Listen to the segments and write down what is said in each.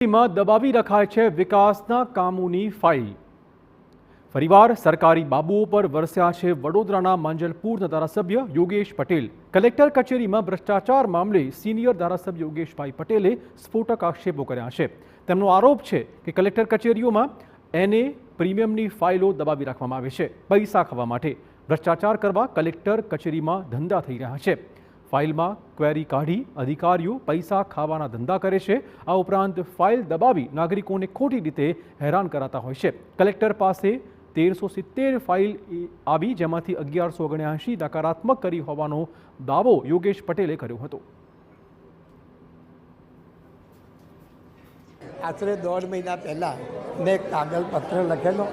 માં દબાવી રખાય છે વિકાસના કામોની ફાઇલ। ફરીવાર સરકારી બાબુઓ પર વરસ્યા છે વડોદરાના માંજલપુરના ધારાસભ્ય યોગેશ પટેલ। કલેક્ટર કચેરીમાં ભ્રષ્ટાચાર મામલે સિનિયર ધારાસભ્ય યોગેશભાઈ પટેલે સ્ફોટક આક્ષેપો કર્યા છે। તેમનો આરોપ છે કે કલેક્ટર કચેરીઓમાં એને પ્રીમિયમની ફાઇલો દબાવી રાખવામાં આવે છે પૈસા ખાવા માટે। ભ્રષ્ટાચાર કરવા કલેક્ટર કચેરીમાં ધંધા થઈ રહ્યા છે। ફાઇલમાં ક્વેરી કાઢી અધિકારીઓ પૈસા ખાવાના ધંધા કરે છે। આ ઉપરાંત ફાઇલ દબાવી નાગરિકોને ખોટી રીતે હેરાન કરાતા હોય છે। કલેક્ટર પાસે 1370 ફાઇલ આવી, જેમાંથી 1179 નકારાત્મક કરી હોવાનો દાવો યોગેશ પટેલે કર્યો હતો। આશરે 1.5 મહિના પહેલાં મેં એક કાગળ પત્ર લખેલો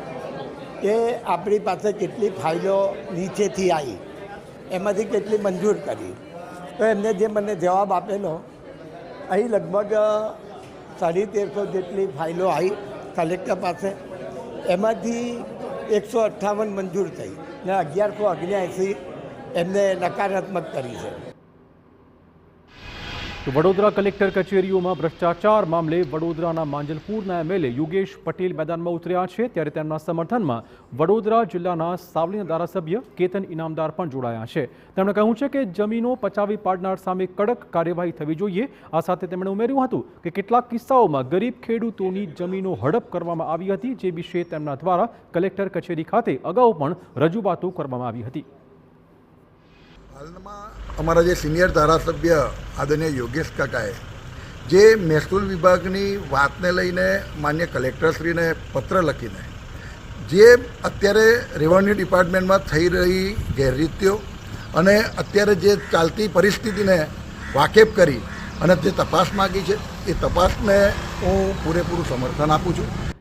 કે આપણી પાસે કેટલી ફાઇલો નીચેથી આવી, એમાંથી કેટલી મંજૂર કરી। તો એમને જે મને જવાબ આપેલો, અહીં લગભગ 1350 જેટલી ફાઇલો આવી કલેક્ટર પાસે, એમાંથી 158 મંજૂર થઈ ને 1179 એમને નકારાત્મક કરી છે। તો વડોદરા કલેક્ટર કચેરીઓમાં ભ્રષ્ટાચાર મામલે વડોદરાના માંજલપુરના એમએલએ યોગેશ પટેલ મેદાનમાં ઉતર્યા છે, ત્યારે તેમના સમર્થનમાં વડોદરા જિલ્લાના સાવલીના ધારાસભ્ય કેતન ઇનામદાર પણ જોડાયા છે। તેમણે કહ્યું છે કે જમીનો પચાવી પાડનાર સામે કડક કાર્યવાહી થવી જોઈએ। આ સાથે તેમણે ઉમેર્યું હતું કે કેટલાક કિસ્સાઓમાં ગરીબ ખેડૂતોની જમીનો હડપ કરવામાં આવી હતી, જે વિશે તેમના દ્વારા કલેક્ટર કચેરી ખાતે અગાઉ પણ રજૂઆતો કરવામાં આવી હતી। હાલમાં અમારા જે સિનિયર ધારાસભ્ય આદરણીય યોગેશ કાકાએ જે મહેસૂલ વિભાગની વાતને લઈને માન્ય કલેક્ટરશ્રીને પત્ર લખીને જે અત્યારે રેવન્યુ ડિપાર્ટમેન્ટમાં થઈ રહી ગેરરીતિઓ અને અત્યારે જે ચાલતી પરિસ્થિતિને વાકેફ કરી અને જે તપાસ માગી છે, એ તપાસને હું પૂરેપૂરું સમર્થન આપું છું।